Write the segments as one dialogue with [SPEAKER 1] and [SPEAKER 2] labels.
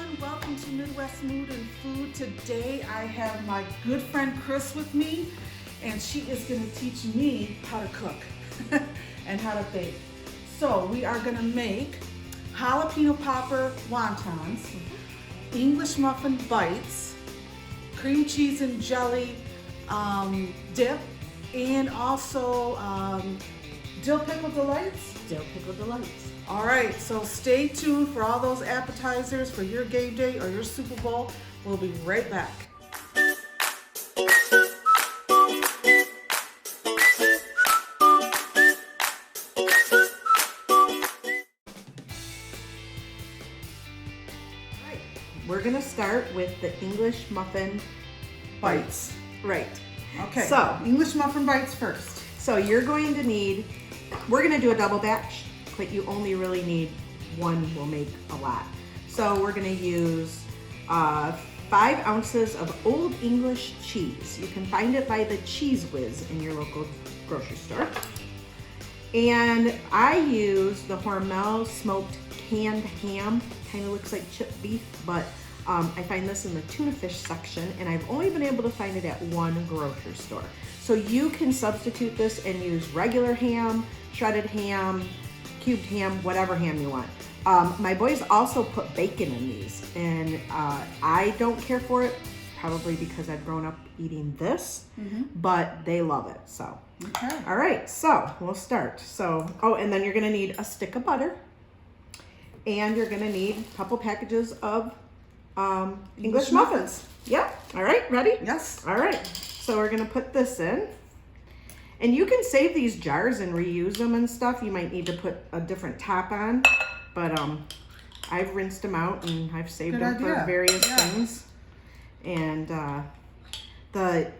[SPEAKER 1] everyone, welcome to Midwest Mood and Food. Today I have my good friend Chris with me, and she is going to teach me how to cook and how to bake. So we are going to make jalapeno popper wontons, English muffin bites, cream cheese and jelly dip, and also dill pickle delights.
[SPEAKER 2] Dill pickle delights.
[SPEAKER 1] All right, so stay tuned for all those appetizers for your game day or your Super Bowl. We'll be right back.
[SPEAKER 2] We're gonna start with the English muffin
[SPEAKER 1] Bites.
[SPEAKER 2] Right.
[SPEAKER 1] Okay,
[SPEAKER 2] So
[SPEAKER 1] English muffin bites first.
[SPEAKER 2] So you're going to need, we're gonna do a double batch, but you only really need one, will make a lot. So we're gonna use 5 ounces of Old English cheese. You can find it by the Cheese Whiz in your local grocery store. And I use the Hormel smoked canned ham. Kind of looks like chipped beef, but I find this in the tuna fish section, and I've only been able to find it at one grocery store. So you can substitute this and use regular ham, shredded ham, cubed ham, whatever ham you want. My boys also put bacon in these, and I don't care for it, probably because I've grown up eating this, but they love it, so.
[SPEAKER 1] Okay.
[SPEAKER 2] All right, so we'll start. So, oh, and then you're gonna need a stick of butter, and you're gonna need a couple packages of English muffins. Yep, all right, ready?
[SPEAKER 1] Yes.
[SPEAKER 2] All right, so we're gonna put this in. And you can save these jars and reuse them and stuff. You might need to put a different top on, but I've rinsed them out and I've saved
[SPEAKER 1] Good
[SPEAKER 2] them
[SPEAKER 1] idea.
[SPEAKER 2] for various things. And the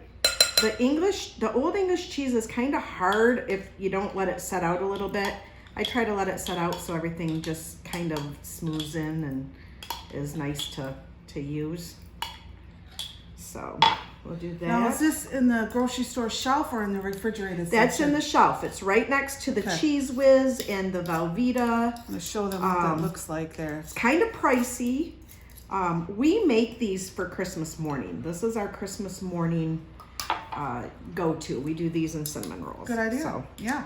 [SPEAKER 2] Old English cheese is kind of hard if you don't let it set out a little bit. I try to let it set out so everything just kind of smooths in and is nice to use. So we'll do that.
[SPEAKER 1] Now, is this in the grocery store shelf or in the refrigerator section?
[SPEAKER 2] That's in the shelf. It's right next to the Cheese Whiz and the Velveeta.
[SPEAKER 1] I'm going to show them what that looks like there.
[SPEAKER 2] It's kind of pricey. We make these for Christmas morning. This is our Christmas morning go-to. We do these in cinnamon rolls.
[SPEAKER 1] Good idea.
[SPEAKER 2] So,
[SPEAKER 1] yeah.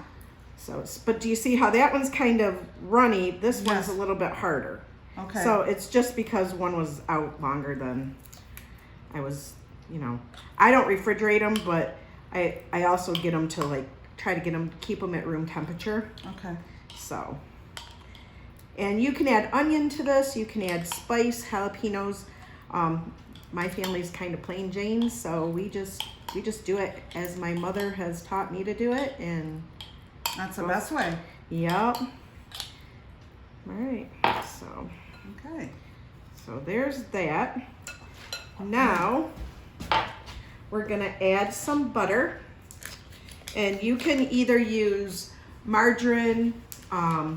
[SPEAKER 2] but do you see how that one's kind of runny? This one's a little bit harder.
[SPEAKER 1] Okay.
[SPEAKER 2] So it's just because one was out longer than I was, I don't refrigerate them, but I also get them to try to keep them at room temperature.
[SPEAKER 1] Okay.
[SPEAKER 2] So, and you can add onion to this. You can add spice, jalapenos. My family's kind of plain Jane, so we just do it as my mother has taught me to do it, and
[SPEAKER 1] that's the best way.
[SPEAKER 2] Yep. All right. So.
[SPEAKER 1] Okay.
[SPEAKER 2] So there's that. Now we're gonna add some butter, and you can either use margarine,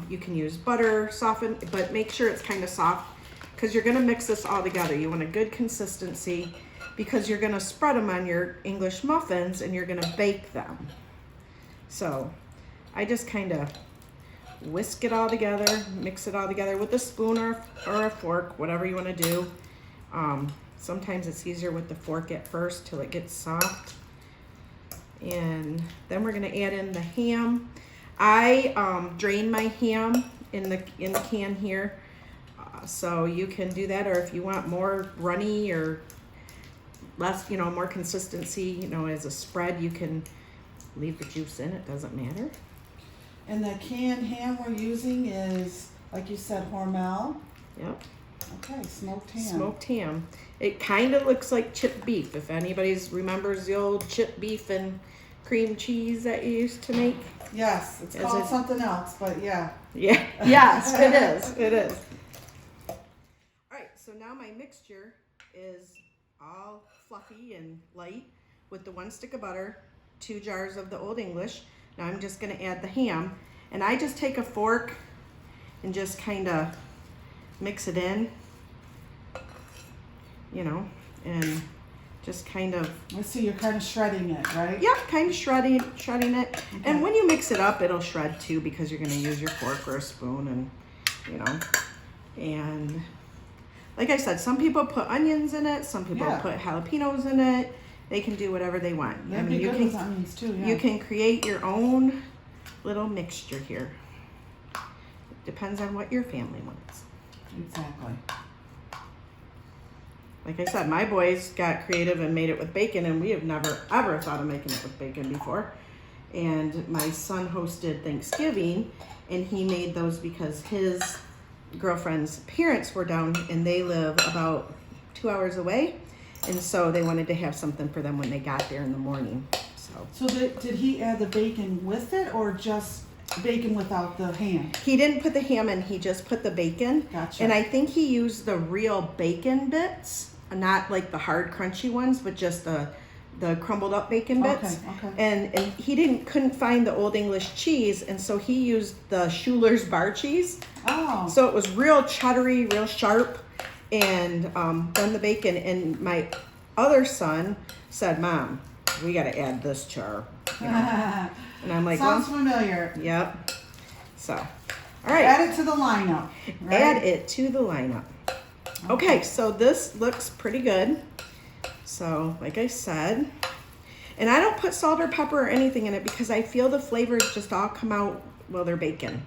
[SPEAKER 2] you can use butter, softened, but make sure it's kind of soft because you're gonna mix this all together. You want a good consistency because you're gonna spread them on your English muffins and you're gonna bake them. So I just kind of whisk it all together, mix it all together with a spoon or a fork, whatever you want to do. Sometimes it's easier with the fork at first till it gets soft. And then we're going to add in the ham. I drain my ham in the can here, so you can do that, or if you want more runny or less, more consistency, as a spread, you can leave the juice in. It doesn't matter.
[SPEAKER 1] And the canned ham we're using is, like you said, Hormel.
[SPEAKER 2] Yep.
[SPEAKER 1] Okay, smoked ham.
[SPEAKER 2] Smoked ham. It kind of looks like chipped beef. If anybody remembers the old chipped beef and cream cheese that you used to make.
[SPEAKER 1] Yes, it's called something else, but yeah.
[SPEAKER 2] Yeah. Yes, it is. It is. All right. So now my mixture is all fluffy and light with the 1 stick of butter, 2 jars of the Old English. Now I'm just going to add the ham, and I just take a fork and just kind of mix it in, and just kind of.
[SPEAKER 1] Let's see, you're kind of shredding it, right?
[SPEAKER 2] Yeah, kind of shredding it. Okay. And when you mix it up, it'll shred too because you're going to use your fork or a spoon, and and like I said, some people put onions in it, some people
[SPEAKER 1] Yeah.
[SPEAKER 2] put jalapenos in it. They can do whatever they want.
[SPEAKER 1] That'd be good with onions too, yeah.
[SPEAKER 2] You can create your own little mixture here. It depends on what your family wants.
[SPEAKER 1] Exactly.
[SPEAKER 2] Like I said, my boys got creative and made it with bacon, and we have never ever thought of making it with bacon before. And my son hosted Thanksgiving, and he made those because his girlfriend's parents were down, and they live about 2 hours away, and so they wanted to have something for them when they got there in the morning.
[SPEAKER 1] So did he add the bacon with it, or just bacon without the ham?
[SPEAKER 2] He didn't put the ham in, he just put the bacon.
[SPEAKER 1] Gotcha.
[SPEAKER 2] And I think he used the real bacon bits, not like the hard crunchy ones, but just the crumbled up bacon bits.
[SPEAKER 1] Okay.
[SPEAKER 2] And he couldn't find the Old English cheese, and so he used the Schuler's bar cheese.
[SPEAKER 1] Oh.
[SPEAKER 2] So it was real cheddary, real sharp, and then the bacon. And my other son said, "Mom, we got to add this to our," you know. And I'm like,
[SPEAKER 1] sounds
[SPEAKER 2] well,
[SPEAKER 1] familiar.
[SPEAKER 2] yep. So, all right.
[SPEAKER 1] Add it to the lineup. Right?
[SPEAKER 2] Add it to the lineup. Okay, so this looks pretty good. So, like I said, and I don't put salt or pepper or anything in it because I feel the flavors just all come out while they're baking.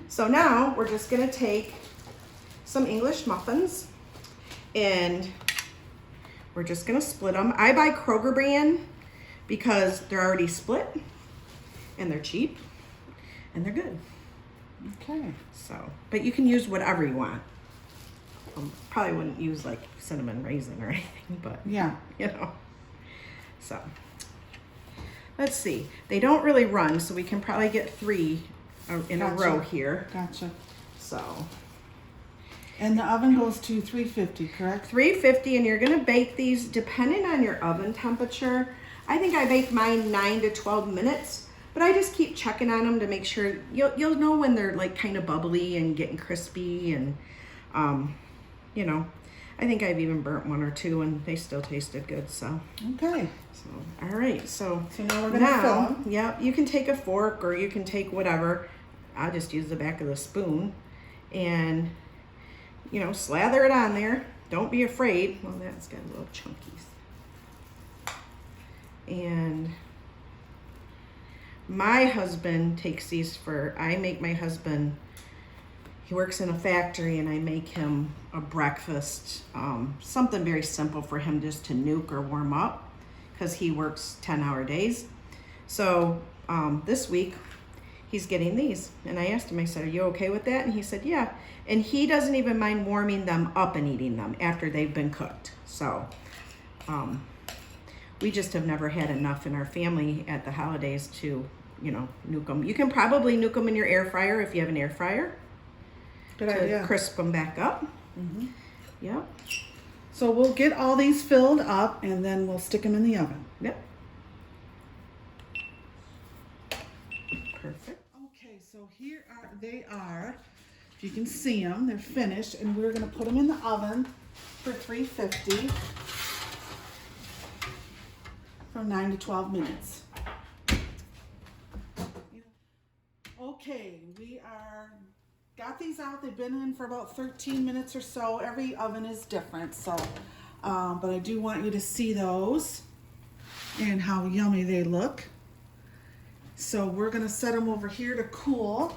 [SPEAKER 2] So now we're just gonna take some English muffins and we're just gonna split them. I buy Kroger brand because they're already split and they're cheap and they're good.
[SPEAKER 1] Okay.
[SPEAKER 2] So, but you can use whatever you want. Probably wouldn't use like cinnamon raisin or anything, but
[SPEAKER 1] Yeah.
[SPEAKER 2] you know. So, let's see. They don't really run, so we can probably get 3 in a
[SPEAKER 1] Gotcha.
[SPEAKER 2] row here.
[SPEAKER 1] Gotcha.
[SPEAKER 2] So,
[SPEAKER 1] And the oven goes to 350, correct?
[SPEAKER 2] 350, and you're gonna bake these depending on your oven temperature. I think I bake mine 9 to 12 minutes, but I just keep checking on them to make sure you'll know when they're like kind of bubbly and getting crispy, and you know, I think I've even burnt 1 or 2 and they still tasted good. So
[SPEAKER 1] Okay.
[SPEAKER 2] all right, so
[SPEAKER 1] now we're gonna fill them.
[SPEAKER 2] Yep, you can take a fork or you can take whatever. I'll just use the back of the spoon and, you know, slather it on there. Don't be afraid. Well, that's got a little chunkies. And my husband takes these I make my husband, he works in a factory, and I make him a breakfast, something very simple for him just to nuke or warm up because he works 10-hour days. So this week he's getting these, and I asked him, I said, "Are you okay with that?" And he said, "Yeah." And he doesn't even mind warming them up and eating them after they've been cooked. So we just have never had enough in our family at the holidays to, you know, nuke them. You can probably nuke them in your air fryer if you have an air fryer.
[SPEAKER 1] Good
[SPEAKER 2] to
[SPEAKER 1] idea.
[SPEAKER 2] crisp them back up. Yep.
[SPEAKER 1] So we'll get all these filled up and then we'll stick them in the oven.
[SPEAKER 2] Yep. Perfect.
[SPEAKER 1] Okay, so here they are. If you can see them, they're finished, and we're gonna put them in the oven for 350 for 9 to 12 minutes. Okay, we got these out. They've been in for about 13 minutes or so. Every oven is different, so but I do want you to see those and how yummy they look. So we're gonna set them over here to cool.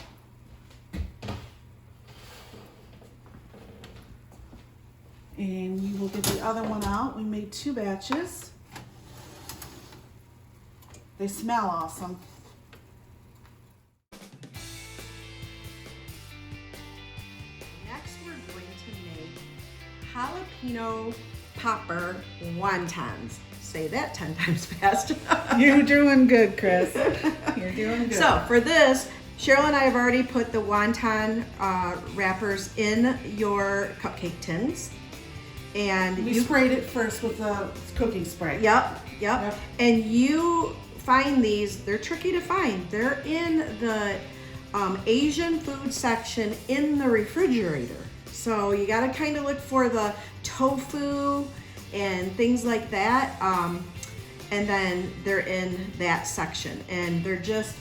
[SPEAKER 1] And we will get the other one out. We made 2 batches. They smell awesome.
[SPEAKER 2] Next, we're going to make jalapeno popper wontons. Say that 10 times fast.
[SPEAKER 1] You're doing good, Chris. You're doing good.
[SPEAKER 2] So for this, Cheryl and I have already put the wonton wrappers in your cupcake tins. And
[SPEAKER 1] we sprayed it first with the cooking spray.
[SPEAKER 2] Yep. And you find these, they're tricky to find. They're in the Asian food section in the refrigerator. So you gotta kind of look for the tofu and things like that. And then they're in that section. And they're just,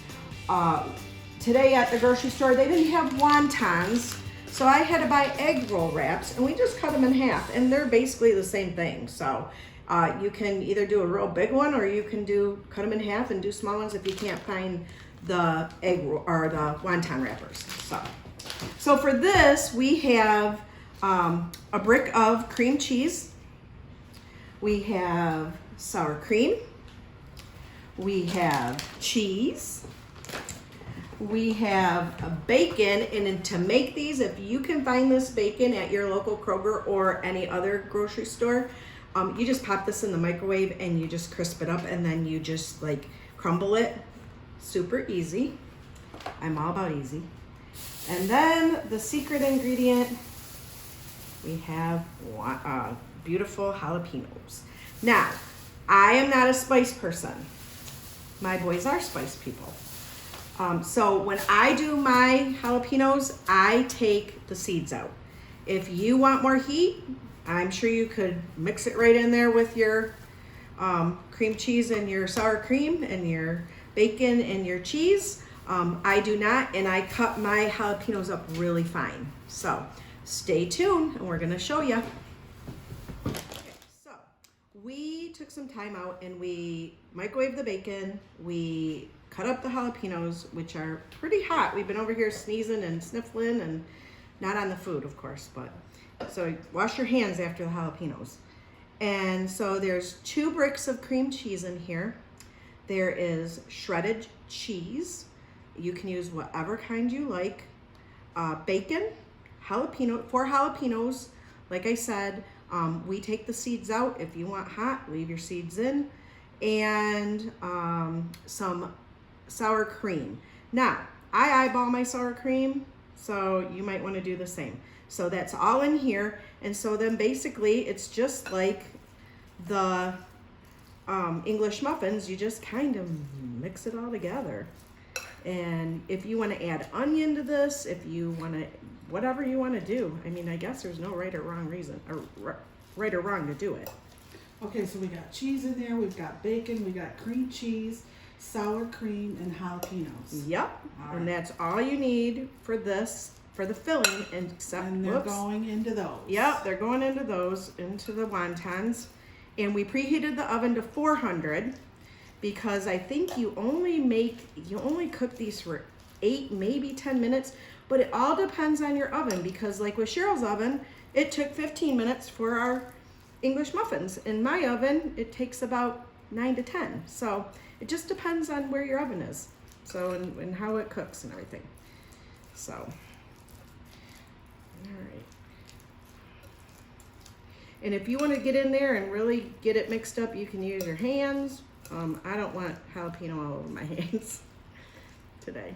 [SPEAKER 2] today at the grocery store, they didn't have wontons. So I had to buy egg roll wraps, and we just cut them in half, and they're basically the same thing. So you can either do a real big one, or you can cut them in half and do small ones if you can't find the egg roll or the wonton wrappers. So for this, we have a brick of cream cheese. We have sour cream. We have cheese. We have a bacon, and to make these, if you can find this bacon at your local Kroger or any other grocery store, you just pop this in the microwave and you just crisp it up, and then you just like crumble it. Super easy. I'm all about easy. And then the secret ingredient, we have beautiful jalapenos. Now, I am not a spice person. My boys are spice people. So when I do my jalapenos, I take the seeds out. If you want more heat, I'm sure you could mix it right in there with your cream cheese and your sour cream and your bacon and your cheese. I do not, and I cut my jalapenos up really fine. So stay tuned, and we're gonna show you. Okay, so we took some time out and we microwaved the bacon. We cut up the jalapenos, which are pretty hot. We've been over here sneezing and sniffling, and not on the food, of course, but so wash your hands after the jalapenos. And so there's 2 bricks of cream cheese in here. There is shredded cheese. You can use whatever kind you like. Bacon, 4 jalapenos. Like I said, we take the seeds out. If you want hot, leave your seeds in. And some sour cream. Now, I eyeball my sour cream, so you might want to do the same. So that's all in here. And so then basically it's just like the English muffins. You just kind of mix it all together. And if you want to add onion to this, if you want to, whatever you want to do. I mean, I guess there's no right or wrong reason, or right or wrong to do it.
[SPEAKER 1] Okay, so we got cheese in there, we've got bacon, we got cream cheese, sour cream, and jalapenos.
[SPEAKER 2] Yep,
[SPEAKER 1] All
[SPEAKER 2] and
[SPEAKER 1] right.
[SPEAKER 2] that's all you need for this, for the filling, and
[SPEAKER 1] they're going into those.
[SPEAKER 2] Yep, they're going into those, into the wontons. And we preheated the oven to 400 because I think you only cook these for 8, maybe 10 minutes, but it all depends on your oven, because like with Cheryl's oven, it took 15 minutes for our English muffins. In my oven, it takes about 9 to 10. So it just depends on where your oven is. So, and how it cooks and everything. So, all right. And if you want to get in there and really get it mixed up, you can use your hands. I don't want jalapeno all over my hands today.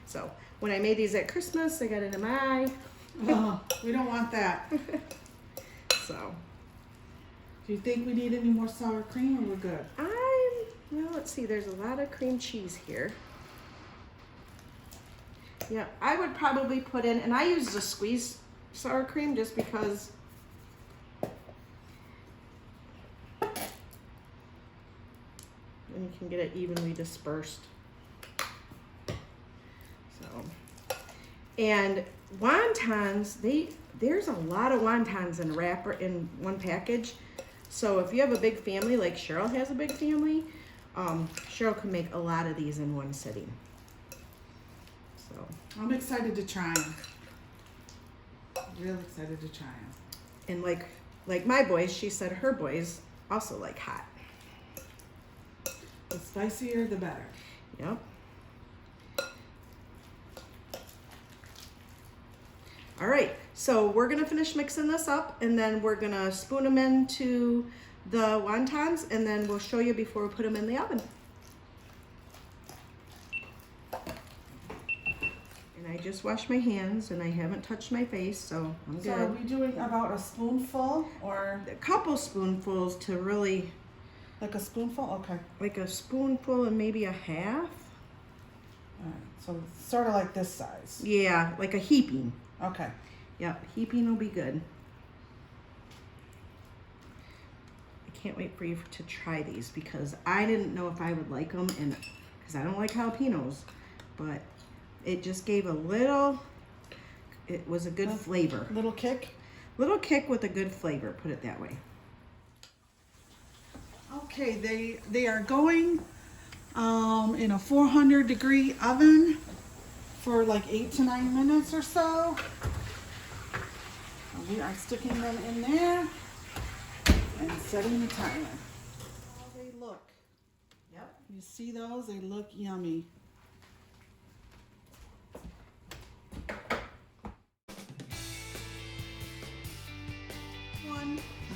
[SPEAKER 2] So when I made these at Christmas, I got it in my eye.
[SPEAKER 1] Oh, we don't want that.
[SPEAKER 2] So.
[SPEAKER 1] Do you think we need any more sour cream, or we're good?
[SPEAKER 2] Well, let's see, there's a lot of cream cheese here. Yeah, I would probably put in, and I use the squeezed sour cream just because then you can get it evenly dispersed. So, and wontons, there's a lot of wontons in a wrapper in one package. So if you have a big family, like Cheryl has a big family, Cheryl can make a lot of these in one sitting. So
[SPEAKER 1] I'm excited to try them. Real excited to try them.
[SPEAKER 2] And like my boys, she said her boys also like hot.
[SPEAKER 1] The spicier, the better.
[SPEAKER 2] Yep. All right, so we're gonna finish mixing this up, and then we're gonna spoon them into the wontons, and then we'll show you before we put them in the oven. And I just washed my hands, and I haven't touched my face, so I'm good.
[SPEAKER 1] So are we doing about a spoonful, or
[SPEAKER 2] A couple spoonfuls to really,
[SPEAKER 1] like a spoonful? Okay.
[SPEAKER 2] like a spoonful and maybe a half.
[SPEAKER 1] All right. So it's sort of like this size.
[SPEAKER 2] Yeah, like a heaping.
[SPEAKER 1] Okay.
[SPEAKER 2] Yep, heaping will be good. I can't wait for you to try these, because I didn't know if I would like them, and because I don't like jalapenos, but it just gave a little, it was a good flavor.
[SPEAKER 1] Little kick.
[SPEAKER 2] Little kick with a good flavor, put it that way.
[SPEAKER 1] Okay, they are going in a 400-degree oven for like 8 to 9 minutes or so. And we are sticking them in there and setting the timer. How they look.
[SPEAKER 2] Yep.
[SPEAKER 1] You see those? They look yummy.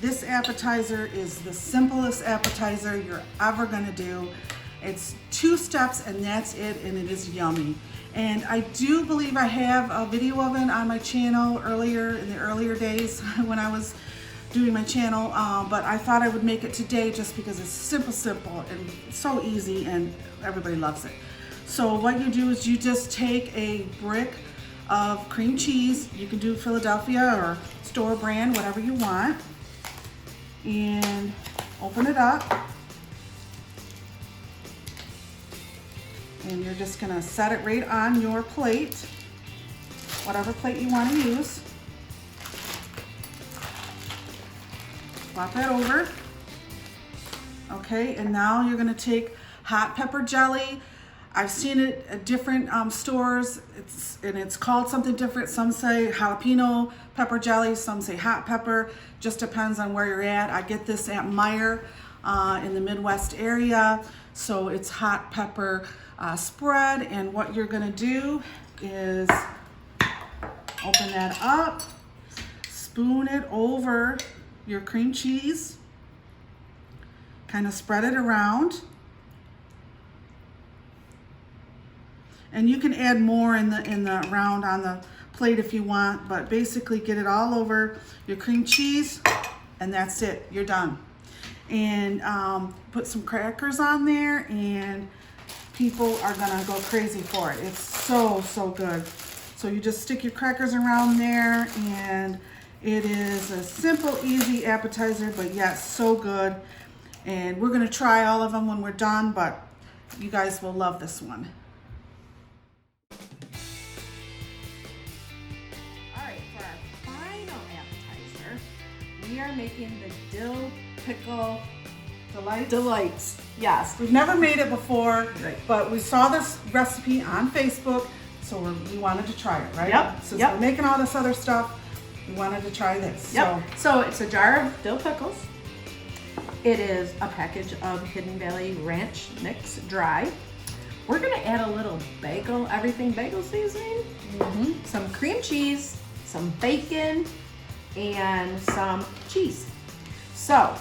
[SPEAKER 1] This appetizer is the simplest appetizer you're ever gonna do. It's 2 steps and that's it, and it is yummy. And I do believe I have a video of it on my channel in the earlier days when I was doing my channel, but I thought I would make it today just because it's simple and so easy and everybody loves it. So what you do is you just take a brick of cream cheese. You can do Philadelphia or store brand, whatever you want, and open it up. And you're just gonna set it right on your plate, whatever plate you want to use. Flop that over. Okay, and now you're gonna take hot pepper jelly. I've seen it at different stores. It's called something different. Some say jalapeno pepper jelly, some say hot pepper. Just depends on where you're at. I get this at Meijer in the Midwest area. So it's hot pepper spread. And what you're gonna do is open that up, spoon it over your cream cheese, kind of spread it around. And you can add more in the round on the plate if you want, but basically get it all over your cream cheese, and that's it. You're done. And put some crackers on there, and people are gonna go crazy for it. It's so good. So you just stick your crackers around there, and it is a simple, easy appetizer, but yet so good. And we're gonna try all of them when we're done, but you guys will love this one.
[SPEAKER 2] We are making the dill pickle
[SPEAKER 1] Delights.
[SPEAKER 2] Yes.
[SPEAKER 1] We've never made it before,
[SPEAKER 2] Right.
[SPEAKER 1] but we saw this recipe on Facebook, so we wanted to try it, right?
[SPEAKER 2] Yep.
[SPEAKER 1] Since
[SPEAKER 2] Yep.
[SPEAKER 1] we're making all this other stuff, we wanted to try this.
[SPEAKER 2] Yep. So it's a jar of dill pickles. It is a package of Hidden Valley Ranch Mix Dry. We're gonna add a little everything bagel seasoning, some cream cheese, some bacon, and some cheese. So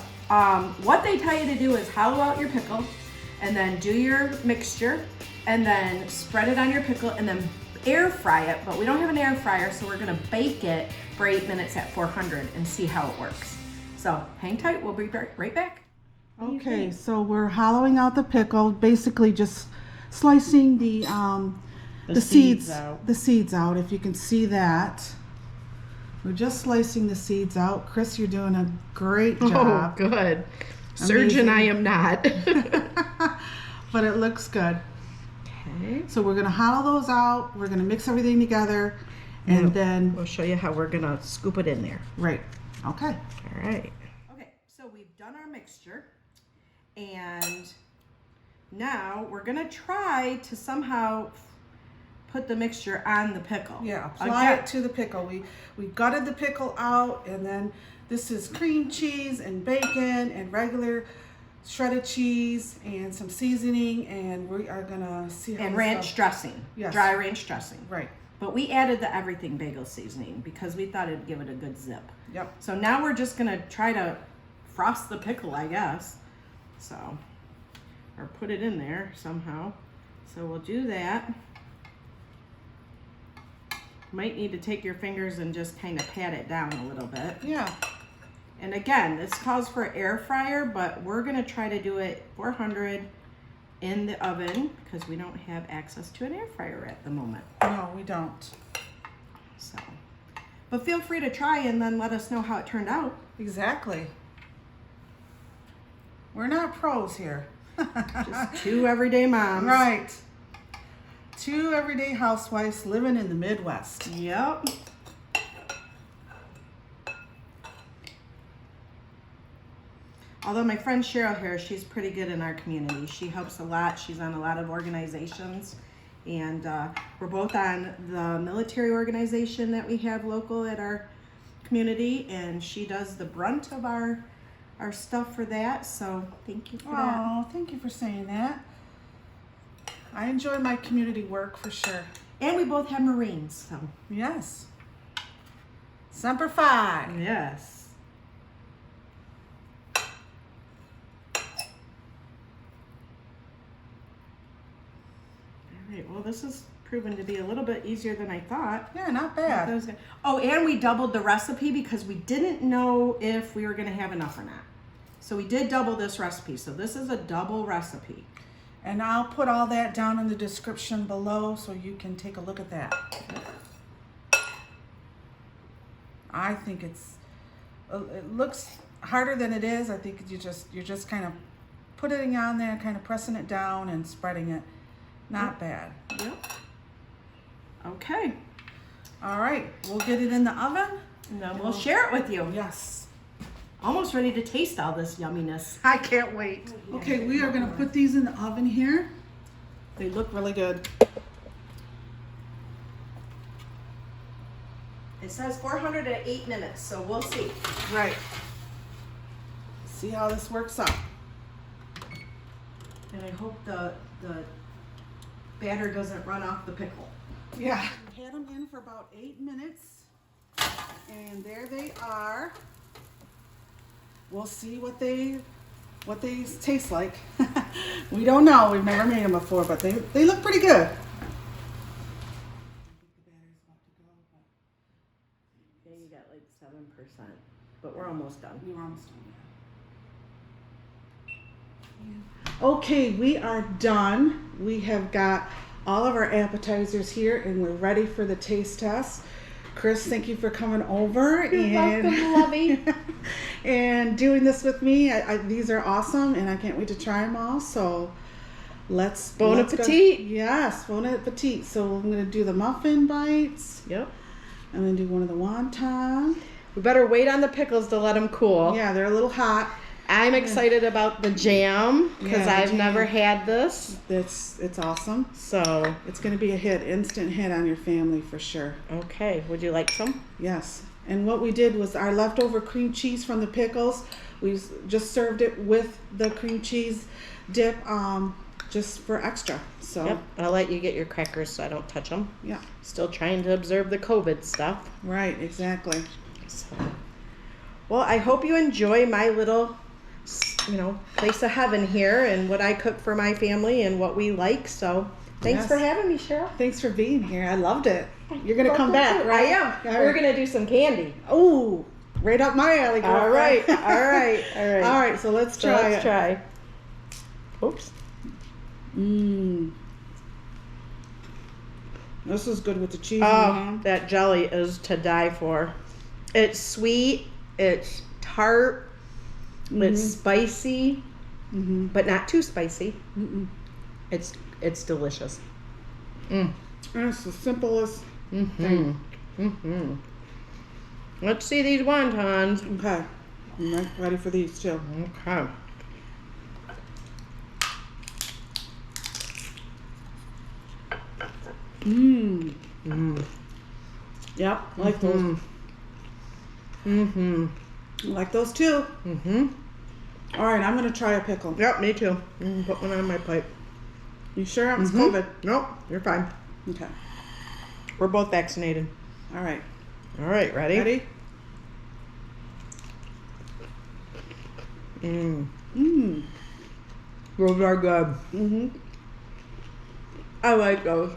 [SPEAKER 2] what they tell you to do is hollow out your pickle and then do your mixture and then spread it on your pickle and then air fry it, but we don't have an air fryer, so we're gonna bake it for 8 minutes at 400 and see how it works. So hang tight, we'll be right back.
[SPEAKER 1] Okay, so we're hollowing out the pickle, basically just slicing the seeds
[SPEAKER 2] out.
[SPEAKER 1] The seeds out, if you can see that. We're just slicing the seeds out. Chris, you're doing a great job.
[SPEAKER 2] Oh, good. Surgeon, I am not.
[SPEAKER 1] But it looks good.
[SPEAKER 2] Okay.
[SPEAKER 1] So we're gonna hollow those out. We're gonna mix everything together, and then
[SPEAKER 2] we'll show you how we're gonna scoop it in there.
[SPEAKER 1] right. Okay.
[SPEAKER 2] All right. Okay, so we've done our mixture, and now we're gonna try to somehow put the mixture on the pickle.
[SPEAKER 1] Yeah, apply it to the pickle. We gutted the pickle out, and then this is cream cheese and bacon and regular shredded cheese and some seasoning, and we are gonna see how
[SPEAKER 2] and
[SPEAKER 1] this
[SPEAKER 2] ranch
[SPEAKER 1] goes.
[SPEAKER 2] dressing.
[SPEAKER 1] Yes.
[SPEAKER 2] Dry ranch dressing.
[SPEAKER 1] Right.
[SPEAKER 2] But we added the everything bagel seasoning because we thought it'd give it a good zip.
[SPEAKER 1] Yep.
[SPEAKER 2] So now we're just gonna try to frost the pickle, I guess. So, or put it in there somehow. So we'll do that. Might need to take your fingers and just kind of pat it down a little bit.
[SPEAKER 1] Yeah.
[SPEAKER 2] And again, this calls for air fryer, but we're gonna try to do it 400 in the oven because we don't have access to an air fryer at the moment.
[SPEAKER 1] No, we don't.
[SPEAKER 2] So, but feel free to try and then let us know how it turned out.
[SPEAKER 1] Exactly. We're not pros here.
[SPEAKER 2] Just 2 everyday moms.
[SPEAKER 1] Right. 2 everyday housewives living in the Midwest.
[SPEAKER 2] Yep. Although my friend Cheryl here, she's pretty good in our community. She helps a lot. She's on a lot of organizations. And we're both on the military organization that we have local at our community. And she does the brunt of our stuff for that. So thank you for that.
[SPEAKER 1] Oh, thank you for saying that. I enjoy my community work for sure.
[SPEAKER 2] And we both have Marines. So
[SPEAKER 1] Yes. Semper Fi.
[SPEAKER 2] yes. Alright, well this has proven to be a little bit easier than I thought.
[SPEAKER 1] Yeah, not
[SPEAKER 2] That
[SPEAKER 1] bad.
[SPEAKER 2] was good. Oh, and we doubled the recipe because we didn't know if we were going to have enough or not. So we did double this recipe. So this is a double recipe.
[SPEAKER 1] And I'll put all that down in the description below so you can take a look at that. I think it looks harder than it is. I think you're just kind of putting it on there, kind of pressing it down and spreading it. Not bad.
[SPEAKER 2] Yep. Okay.
[SPEAKER 1] All right, we'll get it in the oven.
[SPEAKER 2] And then we'll share it with you.
[SPEAKER 1] Yes.
[SPEAKER 2] Almost ready to taste all this yumminess.
[SPEAKER 1] I can't wait. Okay, we are gonna put these in the oven here. They look really good.
[SPEAKER 2] It says 408 minutes, so we'll see.
[SPEAKER 1] Right. See how this works out.
[SPEAKER 2] And I hope the batter doesn't run off the pickle.
[SPEAKER 1] Yeah. We had them in for about 8 minutes, and there they are. We'll see what they taste like. We don't know. We've never made them before, but they look pretty good.
[SPEAKER 2] Yeah, you got like 7%, but we're almost done.
[SPEAKER 1] We're almost done. Okay, we are done. We have got all of our appetizers here, and we're ready for the taste test. Chris, thank you for coming over.
[SPEAKER 2] You're welcome, lovey.
[SPEAKER 1] And doing this with me. These are awesome, and I can't wait to try them all. So let's
[SPEAKER 2] Bon
[SPEAKER 1] go.
[SPEAKER 2] appetit.
[SPEAKER 1] Yes, bon appetit. So I'm going to do the muffin bites.
[SPEAKER 2] Yep.
[SPEAKER 1] I'm going to do one of the wonton.
[SPEAKER 2] We better wait on the pickles to let them cool.
[SPEAKER 1] Yeah, they're a little hot.
[SPEAKER 2] I'm excited about the jam because
[SPEAKER 1] Yeah, the
[SPEAKER 2] I've
[SPEAKER 1] jam.
[SPEAKER 2] never had this.
[SPEAKER 1] It's awesome.
[SPEAKER 2] So,
[SPEAKER 1] It's going to be a hit, instant hit on your family for sure.
[SPEAKER 2] okay. Would you like some?
[SPEAKER 1] Yes. And what we did was our leftover cream cheese from the pickles, we just served it with the cream cheese dip just for extra. So,
[SPEAKER 2] Yep. I'll let you get your crackers so I don't touch them.
[SPEAKER 1] yeah.
[SPEAKER 2] Still trying to observe the COVID stuff.
[SPEAKER 1] Right, exactly.
[SPEAKER 2] So, well, I hope you enjoy my little, place of heaven here and what I cook for my family and what we like. So, thanks
[SPEAKER 1] Yes.
[SPEAKER 2] for having me, Cheryl.
[SPEAKER 1] Thanks for being here. I loved it. You're going to come back, right?
[SPEAKER 2] I am.
[SPEAKER 1] All
[SPEAKER 2] We're
[SPEAKER 1] right.
[SPEAKER 2] going to do some candy.
[SPEAKER 1] Oh, right up my alley, girlfriend.
[SPEAKER 2] All right. All right. All right.
[SPEAKER 1] All right, so let's
[SPEAKER 2] So
[SPEAKER 1] try
[SPEAKER 2] let's
[SPEAKER 1] it.
[SPEAKER 2] try. Oops.
[SPEAKER 1] Mmm. This is good with the cheese.
[SPEAKER 2] Oh, that jelly is to die for. It's sweet. It's tart. It's spicy, but not too spicy. It's delicious.
[SPEAKER 1] It's the simplest thing.
[SPEAKER 2] Let's see these wontons.
[SPEAKER 1] Okay. I'm ready for these too.
[SPEAKER 2] Okay.
[SPEAKER 1] Yep, I like those. I like those too. All right, I'm gonna try a pickle.
[SPEAKER 2] Yep, me too. Put one on my plate.
[SPEAKER 1] You sure? It's COVID.
[SPEAKER 2] Nope, you're fine.
[SPEAKER 1] Okay.
[SPEAKER 2] We're both vaccinated.
[SPEAKER 1] All right.
[SPEAKER 2] All right, ready?
[SPEAKER 1] Ready?
[SPEAKER 2] Those are good. I like those.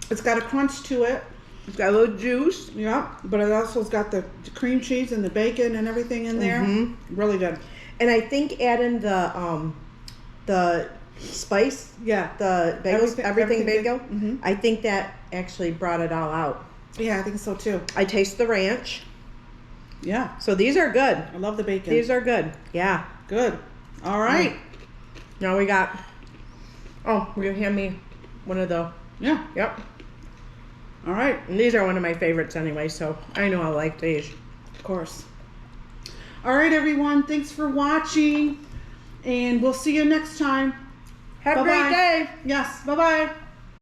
[SPEAKER 1] It's got a crunch to it.
[SPEAKER 2] It's got a little juice.
[SPEAKER 1] Yeah, but it also's got the cream cheese and the bacon and everything in there. Really good.
[SPEAKER 2] And I think adding the spice,
[SPEAKER 1] Yeah.
[SPEAKER 2] the bagels, everything bagel,
[SPEAKER 1] Mhm.
[SPEAKER 2] I think that actually brought it all out.
[SPEAKER 1] Yeah, I think so too.
[SPEAKER 2] I taste the ranch.
[SPEAKER 1] Yeah,
[SPEAKER 2] So these are good.
[SPEAKER 1] I love the bacon.
[SPEAKER 2] These are good. Yeah.
[SPEAKER 1] good. All right.
[SPEAKER 2] Now we got, oh, will you hand me one of the,
[SPEAKER 1] Yeah.
[SPEAKER 2] yep.
[SPEAKER 1] All right.
[SPEAKER 2] And these are one of my favorites anyway, so I know I like these.
[SPEAKER 1] Of course. All right, everyone. Thanks for watching, and we'll see you next time.
[SPEAKER 2] Have a great
[SPEAKER 1] Bye-bye.
[SPEAKER 2] day.
[SPEAKER 1] Yes. Bye-bye.